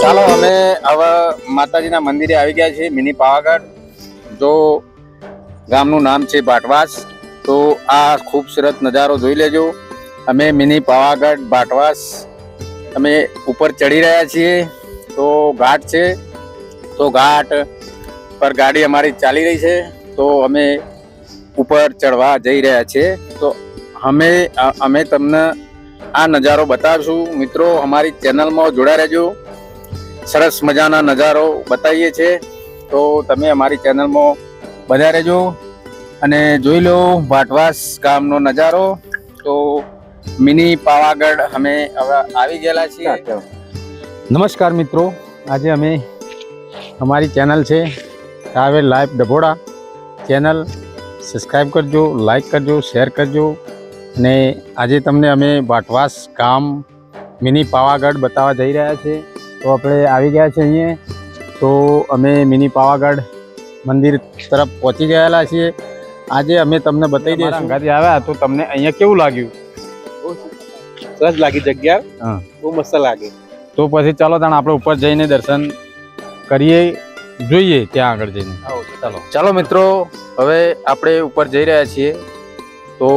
ચાલો અમે હવે માતાજીના મંદિરે આવી ગયા છીએ મિની પાવાગઢ, જો ગામનું નામ છે ભાટવાસ। તો આ ખૂબસૂરત નજારો જોઈ લેજો। અમે મિની પાવાગઢ ભાટવાસ અમે ઉપર ચડી રહ્યા છીએ। તો ઘાટ છે, તો ઘાટ પર ગાડી અમારી ચાલી રહી છે, તો અમે ઉપર ચડવા જઈ રહ્યા છીએ। તો અમે તમને આ નજારો બતાવશું। મિત્રો અમારી ચેનલમાં જોડા રહેજો, સરસ મજાના નજારો બતાવીએ છીએ, તો તમે અમારી ચેનલમાં બન્યા રહેજો અને જોઈ લો ભાટવાસ ગામનો નજારો। તો મિની પાવાગઢ અમે હવે આવી ગયેલા છીએ। નમસ્કાર મિત્રો, આજે અમે અમારી ચેનલ છે travel life Dabhoda, channel subscribe કરજો, લાઈક કરજો, શેર કરજો। અને આજે તમને અમે ભાટવાસ ગામ મિની પાવાગઢ બતાવવા જઈ રહ્યા છીએ। તો આપણે આવી ગયા છીએ અહીંયા, તો અમે મિની પાવાગઢ મંદિર તરફ પહોંચી ગયેલા છીએ। આજે અમે તમને બતાવી દઈશું ગાડી આવ્યા તો તમને અહીંયા કેવું લાગ્યું? સરસ લાગી જગ્યા, હા બહુ મસ્ત લાગે। તો પછી ચાલો તાણ આપણે ઉપર જઈને દર્શન કરીએ, જોઈએ ત્યાં આગળ જઈને। ચાલો મિત્રો, હવે આપણે ઉપર જઈ રહ્યા છીએ। તો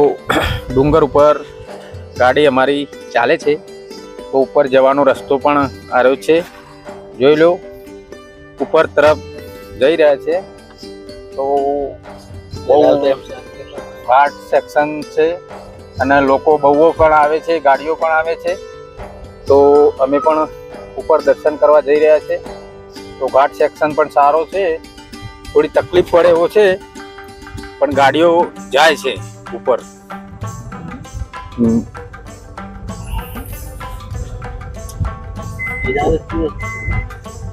ડુંગર ઉપર ગાડી અમારી ચાલે છે, તો ઉપર જવાનો રસ્તો પણ આવ્યો છે, જોઈ લો ઉપર તરફ જઈ રહ્યા છે। તો બહુ ઘાટ સેક્શન છે અને લોકો બહુ પણ આવે છે, ગાડીઓ પણ આવે છે। તો અમે પણ ઉપર દર્શન કરવા જઈ રહ્યા છે। તો ઘાટ સેક્શન પણ સારો છે, થોડી તકલીફ પડે એવો છે, પણ ગાડીઓ જાય છે ઉપર।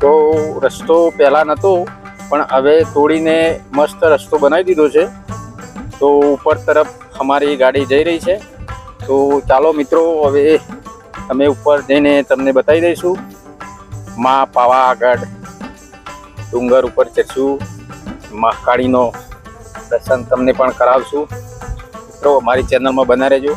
તો રસ્તો પહેલા નહોતો, પણ હવે તોડીને મસ્ત રસ્તો બનાવી દીધો છે। તો ઉપર તરફ અમારી ગાડી જઈ રહી છે। તો ચાલો મિત્રો, હવે અમે ઉપર જઈને તમને બતાવી દઈશું। માં પાવાગઢ ડુંગર ઉપર ચડશું, મહાકાળીનો દર્શન તમને પણ કરાવશું। મિત્રો અમારી ચેનલમાં બના રહેજો।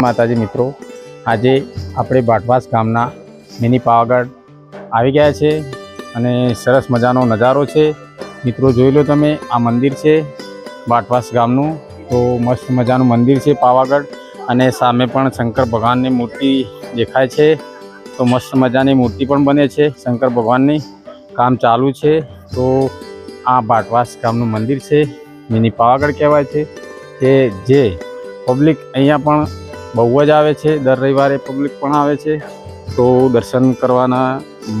માતાજી મિત્રો, આજે આપણે ભાટવાસ ગામના મિની પાવાગઢ આવી ગયા છે અને સરસ મજાનો નજારો છે। મિત્રો જોઈ લો તમે, આ મંદિર છે ભાટવાસ ગામનું। તો મસ્ત મજાનું મંદિર છે પાવાગઢ, અને સામે પણ શંકર ભગવાનની મૂર્તિ દેખાય છે। તો મસ્ત મજાની મૂર્તિ પણ બને છે શંકર ભગવાનની, કામ ચાલુ છે। તો આ ભાટવાસ ગામનું મંદિર છે, મિની પાવાગઢ કહેવાય છે। કે જે પબ્લિક અહીંયા પણ બહુ જ આવે છે, દર રવિવારે પબ્લિક પણ આવે છે। તો દર્શન કરવાના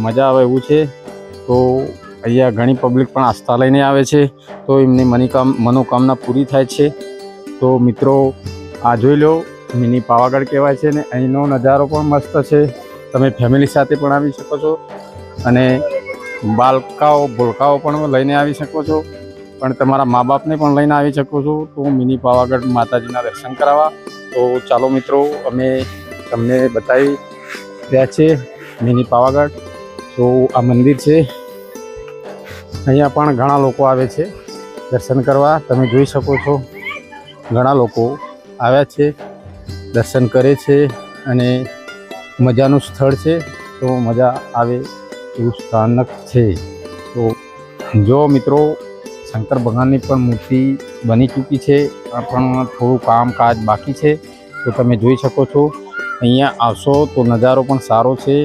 મજા આવે એવું છે। તો અહીંયા ઘણી પબ્લિક પણ આસ્થા લઈને આવે છે, તો એમની મનોકામના પૂરી થાય છે। તો મિત્રો આ જોઈ લો, મિની પાવાગઢ કહેવાય છે ને અહીંનો નજારો પણ મસ્ત છે. તમે ફેમિલી સાથે પણ આવી શકો છો અને બાળકાઓ ભૂલકાઓ પણ લઈને આવી શકો છો, પણ તમારા મા બાપને પણ લઈને આવી શકો છો તો મિની પાવાગઢ માતાજીના દર્શન કરાવવા. તો ચાલો મિત્રો, અમે તમને બતાવી રહ્યા છીએ મિની પાવાગઢ. તો આ મંદિર છે, અહીંયા પણ ઘણા લોકો આવે છે દર્શન કરવા. તમે જોઈ શકો છો ઘણા લોકો આવ્યા છે, દર્શન કરે છે અને મજાનું સ્થળ છે. તો મજા આવે એવું સ્થાનક છે. તો જો મિત્રો, શંકર ભગવાનની પણ મૂર્તિ બની ચૂકી છે, પણ થોડું કામકાજ બાકી છે. તો તમે જોઈ શકો છો, અહીંયા આવશો તો નજારો પણ સારો છે.